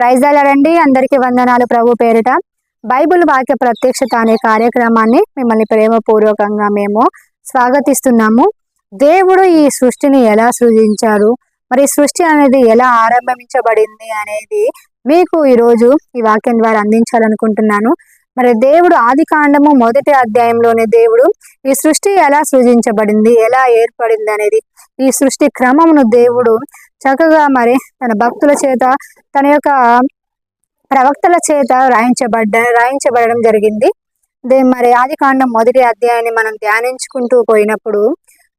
Praise అలాడండి. అందరికీ వందనాలు ప్రభు పేరిట. బైబిల్ వాక్య ప్రత్యక్షత అనే కార్యక్రమాన్ని మిమ్మల్ని ప్రేమపూర్వకంగా మేము స్వాగతిస్తున్నాము. దేవుడు ఈ సృష్టిని ఎలా సృజించారు, మరి సృష్టి అనేది ఎలా ఆరంభించబడింది అనేది మీకు ఈరోజు ఈ వాక్యం ద్వారా అందించాలనుకుంటున్నాను. మరి దేవుడు ఆది కాండము 1వ అధ్యాయంలోనే దేవుడు ఈ సృష్టి ఎలా సృజించబడింది, ఎలా ఏర్పడింది అనేది, ఈ సృష్టి క్రమమును దేవుడు చక్కగా మరి తన భక్తుల చేత, తన యొక్క ప్రవక్తల చేత రాయించబడడం జరిగింది. మరి ఆది కాండం 1వ అధ్యాయాన్ని మనం ధ్యానించుకుంటూ పోయినప్పుడు,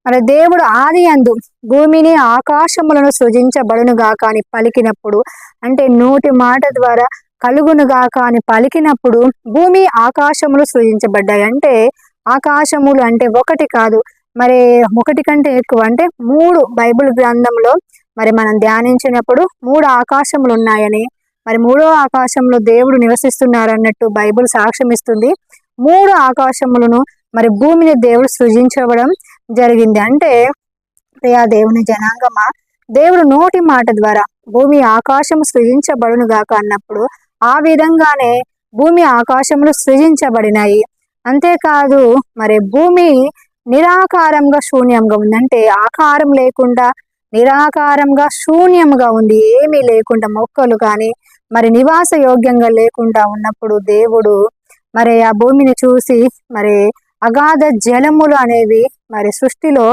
మరి దేవుడు ఆది యందు భూమిని ఆకాశములను సృజించబడునుగాక అని పలికినప్పుడు, అంటే నోటి మాట ద్వారా కలుగునుగాక అని పలికినప్పుడు భూమి ఆకాశములు సృజించబడ్డాయి. అంటే ఆకాశములు అంటే ఒకటి కాదు, మరి ఒకటి కంటే ఎక్కువ, అంటే 3 బైబిల్ గ్రంథంలో మరి మనం ధ్యానించినప్పుడు 3 ఆకాశములు ఉన్నాయని, మరి 3వ ఆకాశంలో దేవుడు నివసిస్తున్నారు అన్నట్టు బైబిల్ సాక్ష్యం ఇస్తుంది. 3 ఆకాశములను మరి భూమిని దేవుడు సృజించడం జరిగింది. అంటే ప్రియా దేవుని జనాంగమా, దేవుడు నోటి మాట ద్వారా భూమి ఆకాశము సృజించబడును గాక అన్నప్పుడు ఆ విధంగానే భూమి ఆకాశములు సృజించబడినాయి. అంతేకాదు, మరి భూమి నిరాకారంగా శూన్యంగా ఉంది. అంటే ఆకారం లేకుండా నిరాకారంగా శూన్యంగా ఉంది, ఏమీ లేకుండా, మొక్కలు కానీ మరి నివాస యోగ్యంగా లేకుండా ఉన్నప్పుడు దేవుడు మరి ఆ భూమిని చూసి, మరి అగాధ జలములు అనేవి, మరి సృష్టిలో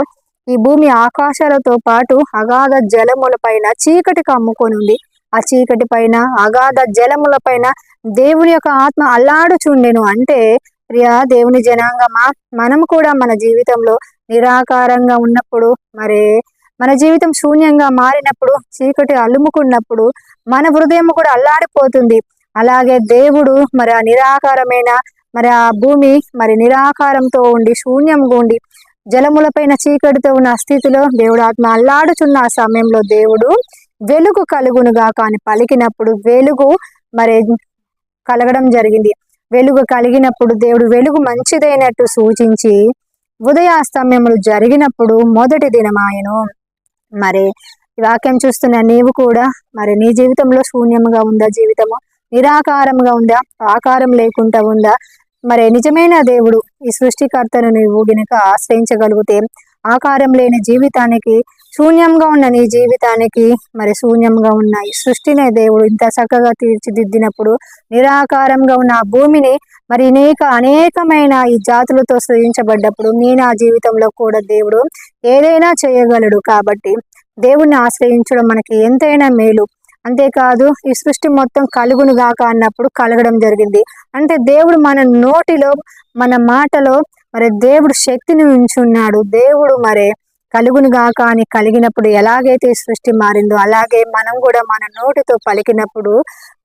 ఈ భూమి ఆకాశాలతో పాటు అగాధ జలముల పైన చీకటి కమ్ముకొని ఉంది. ఆ చీకటి పైన, అగాధ జలముల పైన దేవుని యొక్క ఆత్మ అల్లాడుచుండెను. అంటే ప్రియా దేవుని జనాంగమా, మనం కూడా మన జీవితంలో నిరాకారంగా ఉన్నప్పుడు, మరి మన జీవితం శూన్యంగా మారినప్పుడు, చీకటి అలుముకున్నప్పుడు మన హృదయం కూడా అల్లాడిపోతుంది. అలాగే దేవుడు మరి ఆ నిరాకారమైన, మరి ఆ భూమి మరి నిరాకారంతో ఉండి శూన్యంగా ఉండి జలములపైన చీకటితో ఉన్న స్థితిలో దేవుడు ఆత్మ అల్లాడుచున్న ఆ సమయంలో దేవుడు వెలుగు కలుగునుగాక అని పలికినప్పుడు వెలుగు మరి కలగడం జరిగింది. వెలుగు కలిగినప్పుడు దేవుడు వెలుగు మంచిదైనట్టు సూచించి ఉదయాస్తమయములు జరిగినప్పుడు మొదటి దినమాయను. మరి ఈ వాక్యం చూస్తున్న నీవు కూడా మరి నీ జీవితంలో శూన్యంగా ఉందా, జీవితము నిరాకారంగా ఉందా, ఆకారం లేకుండా ఉందా? మరి నిజమైన దేవుడు ఈ సృష్టికర్తను నీవు గనుక ఆశ్రయించగలిగితే ఆకారం లేని జీవితానికి, శూన్యంగా ఉన్న నీ జీవితానికి, మరి శూన్యంగా ఉన్న ఈ సృష్టినే దేవుడు ఇంత చక్కగా తీర్చిదిద్దినప్పుడు, నిరాకారంగా ఉన్న ఆ భూమిని మరి అనేకమైన ఈ జాతులతో సృజించబడ్డప్పుడు నా జీవితంలో కూడా దేవుడు ఏదైనా చేయగలడు. కాబట్టి దేవుణ్ణి ఆశ్రయించడం మనకి ఎంతైనా మేలు. అంతేకాదు, ఈ సృష్టి మొత్తం కలుగును గాక అన్నప్పుడు కలగడం జరిగింది. అంటే దేవుడు మన నోటిలో, మన మాటలో మరి దేవుడు శక్తిని ఉంచున్నాడు. దేవుడు మరి కలుగును గాక అని కలిగినప్పుడు ఎలాగైతే సృష్టి మారిందో, అలాగే మనం కూడా మన నోటితో పలికినప్పుడు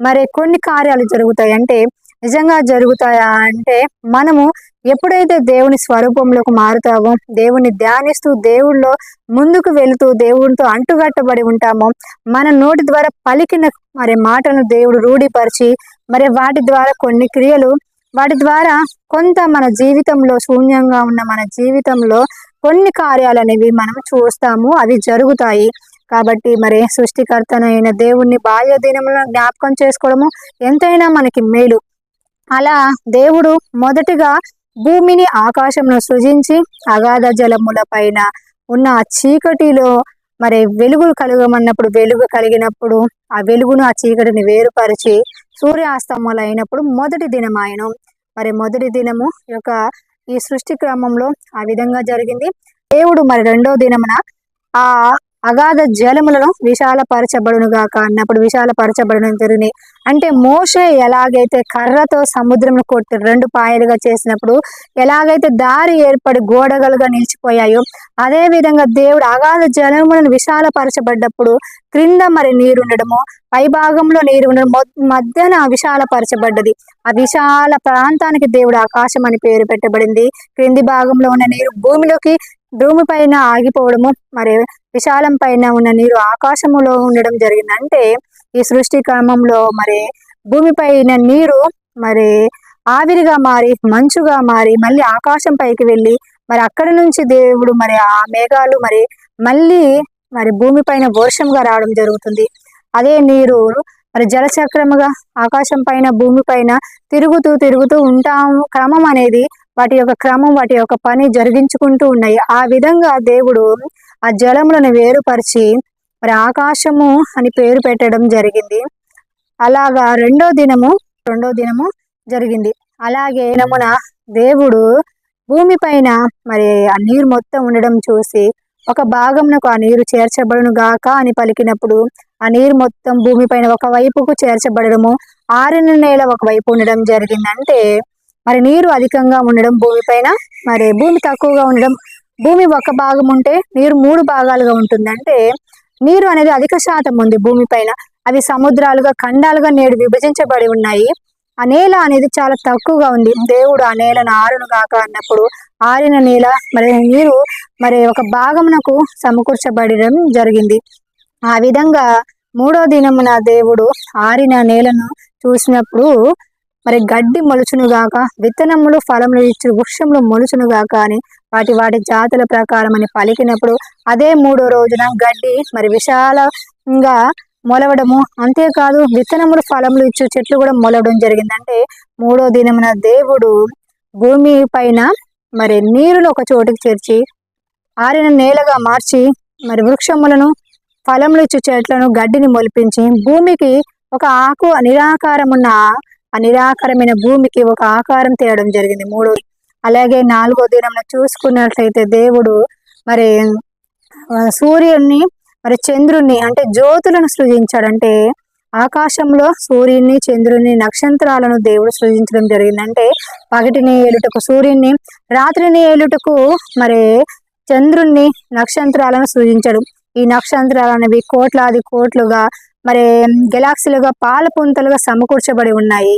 మరి కొన్ని కార్యాలు జరుగుతాయి. అంటే నిజంగా జరుగుతాయా అంటే, మనము ఎప్పుడైతే దేవుని స్వరూపంలోకి మారుతామో, దేవుని ధ్యానిస్తూ దేవుళ్ళో ముందుకు వెళుతూ దేవునితో అంటుగట్టబడి ఉంటామో, మన నోటి ద్వారా పలికిన మరి మాటలను దేవుడు రూఢిపరిచి, మరి వాటి ద్వారా కొన్ని క్రియలు, వాటి ద్వారా కొంత మన జీవితంలో శూన్యంగా ఉన్న మన జీవితంలో కొన్ని కార్యాలు అనేవి మనం చూస్తాము, అవి జరుగుతాయి. కాబట్టి మరి సృష్టికర్తనైన దేవుణ్ణి బాల్య దినములను జ్ఞాపకం చేసుకోవడము ఎంతైనా మనకి మేలు. అలా దేవుడు మొదటిగా భూమిని ఆకాశంను సృజించి అగాధ జలముల పైన ఉన్న ఆ చీకటిలో మరి వెలుగు కలగమన్నప్పుడు వెలుగు కలిగినప్పుడు ఆ వెలుగును, ఆ చీకటిని వేరుపరిచి సూర్యాస్తమములు అయినప్పుడు మొదటి దినం ఆయను. మరి మొదటి దినము యొక్క ఈ సృష్టి క్రమంలో ఆ విధంగా జరిగింది. దేవుడు మరి 2వ దినమున ఆ అగాధ జలములను విశాలపరచబడును గాక అన్నప్పుడు విశాలపరచబడును జరిగింది. అంటే మోషే ఎలాగైతే కర్రతో సముద్రంను కొట్టి 2 పాయలుగా చేసినప్పుడు ఎలాగైతే దారి ఏర్పడి గోడగలుగా నిలిచిపోయాయో, అదే విధంగా దేవుడు అగాధ జలములను విశాలపరచబడ్డప్పుడు క్రింద మరి నీరు ఉండడము, పై భాగంలో నీరు ఉండడం, మధ్యన విశాలపరచబడ్డది. ఆ విశాల ప్రాంతానికి దేవుడు ఆకాశం అని పేరు పెట్టబడింది. క్రింది భాగంలో ఉన్న నీరు భూమి పైన ఆగిపోవడము, మరి విశాలం పైన ఉన్న నీరు ఆకాశములో ఉండడం జరిగింది. అంటే ఈ సృష్టి క్రమంలో మరి భూమిపైన నీరు మరి ఆవిరిగా మారి, మంచుగా మారి, మళ్ళీ ఆకాశం పైకి వెళ్ళి, మరి అక్కడి నుంచి దేవుడు మరి ఆ మేఘాలు మరి మళ్ళీ మరి భూమిపైన వర్షంగా రావడం జరుగుతుంది. అదే నీరు మరి జలచక్రముగా ఆకాశం పైన భూమి పైన తిరుగుతూ తిరుగుతూ ఉంటాము. క్రమం అనేది వాటి యొక్క క్రమం వాటి యొక్క పని జరిగించుకుంటూ ఉన్నాయి. ఆ విధంగా దేవుడు ఆ జలములను వేరుపరిచి మరి ఆకాశము అని పేరు పెట్టడం జరిగింది. అలాగా రెండో దినము జరిగింది. అలాగే దినమున దేవుడు భూమి పైన మరి ఆ నీరు మొత్తం ఉండడం చూసి ఒక భాగమునకు ఆ నీరు చేర్చబడును గాక అని పలికినప్పుడు ఆ నీరు మొత్తం భూమి పైన ఒక వైపుకు చేర్చబడము, ఆరిన నేల ఒక వైపు ఉండడం జరిగింది. అంటే మరి నీరు అధికంగా ఉండడం భూమి పైన, మరి భూమి తక్కువగా ఉండడం. భూమి ఒక భాగం ఉంటే నీరు 3 భాగాలుగా ఉంటుంది. అంటే నీరు అనేది అధిక శాతం ఉంది భూమి పైన. అవి సముద్రాలుగా ఖండాలుగా నేడు విభజించబడి ఉన్నాయి. ఆ నేల అనేది చాలా తక్కువగా ఉంది. దేవుడు ఆ నేలను ఆరును గాక అన్నప్పుడు ఆరిన నేల మరి నీరు మరి ఒక భాగమునకు సమకూర్చబడడం జరిగింది. ఆ విధంగా మూడో దినమున దేవుడు ఆరిన నేలను చూసినప్పుడు మరి గడ్డి మొలుచునుగాక, విత్తనములు ఫలములు ఇచ్చు వృక్షములు మొలుచునుగాక అని వాటి వాటి జాతుల ప్రకారం అని పలికినప్పుడు అదే 3వ రోజున గడ్డి మరి విశాలంగా మొలవడము, అంతేకాదు విత్తనములు ఫలములు ఇచ్చు చెట్లు కూడా మొలవడం జరిగింది. అంటే 3వ దినమున దేవుడు భూమి పైన మరి నీరును ఒక చోటుకి చేర్చి ఆరిన నేలగా మార్చి మరి వృక్షములను ఫలములు ఇచ్చు చెట్లను గడ్డిని మొలిపించి భూమికి ఒక ఆకు నిరాకారమున్న ఆ నిరాకారమైన భూమికి ఒక ఆకారం తేయడం జరిగింది 3వ. అలాగే 4వ దినమున చూసుకున్నట్లయితే దేవుడు మరి సూర్యుడిని మరి చంద్రుణ్ణి అంటే జ్యోతులను సృజించాడు. అంటే ఆకాశంలో సూర్యుని చంద్రుని నక్షత్రాలను దేవుడు సృజించడం జరిగింది. అంటే పగటిని ఏలుటకు సూర్యుని, రాత్రిని ఏలుటకు మరి చంద్రుణ్ణి, నక్షత్రాలను సృజించాడు. ఈ నక్షత్రాలు అనేవి కోట్లాది కోట్లుగా మరి గెలాక్సీలుగా పాల పుంతలుగా సమకూర్చబడి ఉన్నాయి.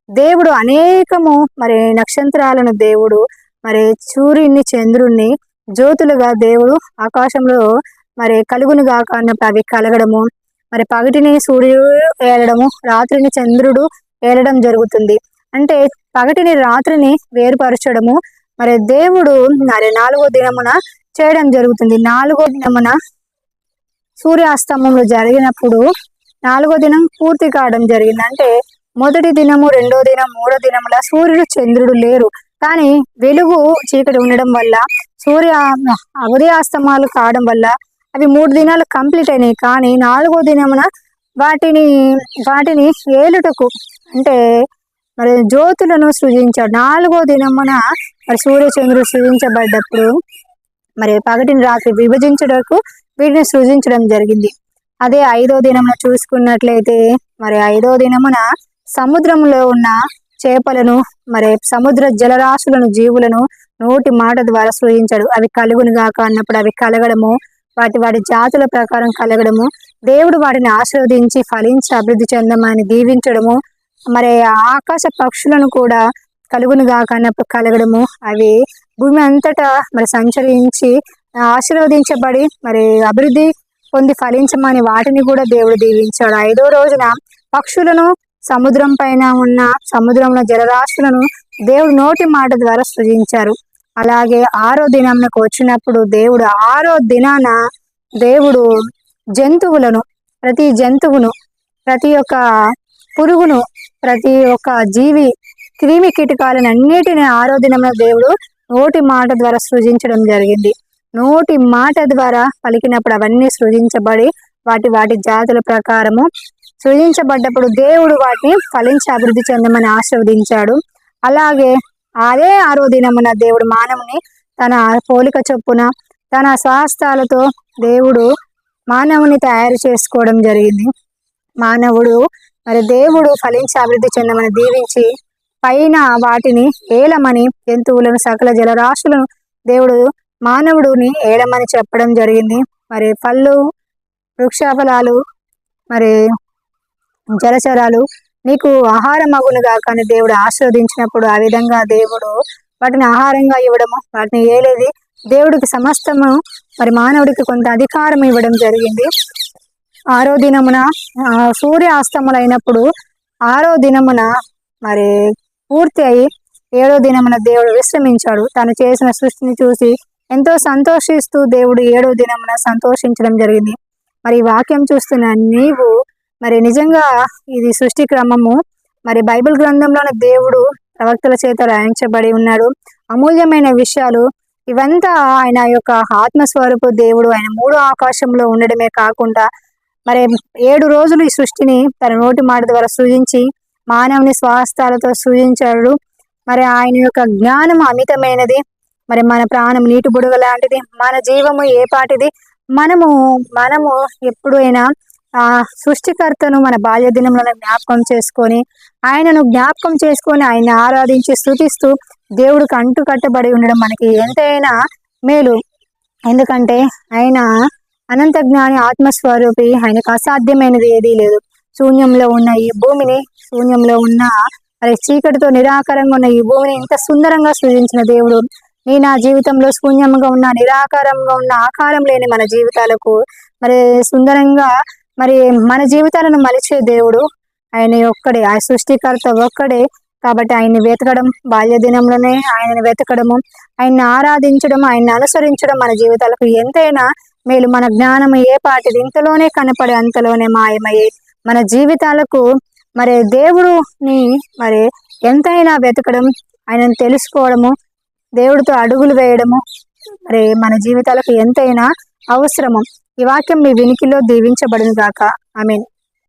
దేవుడు అనేకము మరి నక్షత్రాలను దేవుడు మరి సూర్యుని చంద్రుణ్ణి జ్యోతులుగా దేవుడు ఆకాశంలో మరి కలుగును గాక అన్నప్పుడు అవి కలగడము, మరి పగటిని సూర్యుడు ఏలడము, రాత్రిని చంద్రుడు ఏలడం జరుగుతుంది. అంటే పగటిని రాత్రిని వేరుపరచడము మరి దేవుడు మరి 4వ దినమున చేయడం జరుగుతుంది. 4వ దినమున సూర్యాస్తమములు జరిగినప్పుడు 4వ దినం పూర్తి కావడం జరిగింది. అంటే మొదటి దినము, 2వ దినం, 3వ దినముల సూర్యుడు చంద్రుడు లేరు. కానీ వెలుగు చీకటి ఉండడం వల్ల సూర్య ఉదయాస్తమాలు కావడం వల్ల అవి 3 దినాలు కంప్లీట్ అయినాయి. కానీ 4వ దినమున వాటిని ఏలుటకు అంటే మరి జ్యోతులను సృజించాడు. 4వ దినమున మరి సూర్య చంద్రుడు సృజించబడ్డప్పుడు మరి పగటిని రాత్రి విభజించడానికి వీటిని సృజించడం జరిగింది. అదే 5వ దినమున చూసుకున్నట్లయితే మరి 5వ దినమున సముద్రంలో ఉన్న చేపలను మరి సముద్ర జలరాశులను జీవులను నోటి మాట ద్వారా సృజించాడు. అవి కలుగును గాక అన్నప్పుడు అవి కలగడము, వాటి వాటి జాతుల ప్రకారం కలగడము, దేవుడు వాటిని ఆశీర్వదించి ఫలించి అభివృద్ధి చెందమని దీవించడము, మరి ఆకాశ పక్షులను కూడా కలుగును గాక అన్నప్పుడు కలగడము, అవి భూమి అంతటా మరి సంచరించి ఆశీర్వదించబడి మరి అభివృద్ధి పొంది ఫలించమని వాటిని కూడా దేవుడు దీవించాడు. 5వ రోజున పక్షులను, సముద్రం పైన ఉన్న సముద్రంలో జలరాశులను దేవుడు నోటి మాట ద్వారా సృజించారు. అలాగే 6వ దినంకు వచ్చినప్పుడు దేవుడు 6వ దినాన దేవుడు జంతువులను, ప్రతి జంతువును, ప్రతి ఒక్క పురుగును, ప్రతి ఒక్క జీవి క్రిమి కీటకాలను అన్నిటిని 6వ దినంలో దేవుడు నోటి మాట ద్వారా సృజించడం జరిగింది. నోటి మాట ద్వారా పలికినప్పుడు అవన్నీ సృజించబడి వాటి వాటి జాతుల ప్రకారము సృజించబడ్డప్పుడు దేవుడు వాటిని ఫలించి అభివృద్ధి చెందమని ఆశీర్వదించాడు. అలాగే అదే 6వ దినమున దేవుడు మానవుని తన పోలిక చొప్పున తన స్వహస్తాలతో దేవుడు మానవుని తయారు చేసుకోవడం జరిగింది. మానవుడు మరి దేవుడు ఫలించి అభివృద్ధి చెందమని దీవించి పైన వాటిని ఏలమని, జంతువులను సకల జలరాశులను దేవుడు మానవుడిని ఏలమని చెప్పడం జరిగింది. మరి పళ్ళు, వృక్షఫలాలు, మరి జలచరాలు నీకు ఆహారం అగునుగా కానీ దేవుడు ఆశీర్వదించినప్పుడు ఆ విధంగా దేవుడు వాటిని ఆహారంగా ఇవ్వడము, వాటిని ఏలేది దేవుడికి సమస్తము మరి మానవుడికి కొంత అధికారం ఇవ్వడం జరిగింది. 6వ దినమున సూర్య అస్తములైనప్పుడు 6వ దినమున మరి పూర్తి అయి 7వ దినమున దేవుడు విశ్రమించాడు. తను చేసిన సృష్టిని చూసి ఎంతో సంతోషిస్తూ దేవుడు 7వ దినమున సంతోషించడం జరిగింది. మరి వాక్యం చూస్తున్న నీవు మరి నిజంగా ఇది సృష్టి క్రమము. మరి బైబిల్ గ్రంథంలోని దేవుడు ప్రవక్తల చేత రాయించబడి ఉన్నాడు. అమూల్యమైన విషయాలు ఇవంతా ఆయన యొక్క ఆత్మస్వరూపు దేవుడు. ఆయన మూడో ఆకాశంలో ఉండడమే కాకుండా మరి 7 రోజులు ఈ సృష్టిని తన నోటి మాట ద్వారా సృజించి మానవుని స్వాస్థాలతో సృజించాడు. మరి ఆయన యొక్క జ్ఞానం అమితమైనది. మరి మన ప్రాణం నీటి బుడగ లాంటిది, మన జీవము ఏ పాటిది. మనము ఎప్పుడైనా ఆ సృష్టికర్తను మన బాల్య దినంలో జ్ఞాపకం చేసుకొని ఆయన ఆరాధించి స్తుతిస్తూ దేవుడికి అంటు కట్టబడి ఉండడం మనకి ఎంతైనా మేలు. ఎందుకంటే ఆయన అనంత జ్ఞాని, ఆత్మస్వరూపి. ఆయనకు అసాధ్యమైనది ఏదీ లేదు. శూన్యంలో ఉన్న ఈ భూమిని, శూన్యంలో ఉన్న మరి చీకటితో నిరాకారంగా ఉన్న ఈ భూమిని ఇంత సుందరంగా సృజించిన దేవుడు నా జీవితంలో శూన్యంగా ఉన్న, నిరాకారంగా ఉన్న, ఆకారం లేని మన జీవితాలకు మరి సుందరంగా మరి మన జీవితాలను మలిచే దేవుడు ఆయన ఒక్కడే. ఆ సృష్టికర్త ఒక్కడే. కాబట్టి ఆయన్ని వెతకడం, బాల్య దినంలోనే ఆయనను వెతకడము, ఆయన్ని ఆరాధించడం, ఆయన్ని అనుసరించడం మన జీవితాలకు ఎంతైనా మేలు. మన జ్ఞానం ఏ పాటిది, ఇంతలోనే కనపడే అంతలోనే మాయమయ్యే మన జీవితాలకు మరి దేవుడుని మరి ఎంతైనా వెతకడం, ఆయనను తెలుసుకోవడము, దేవుడితో అడుగులు వేయడము మరి మన జీవితాలకు ఎంతైనా అవసరము. ఈ వాక్యం మీ వినికిలో దీవించబడును గాక. ఆమేన్.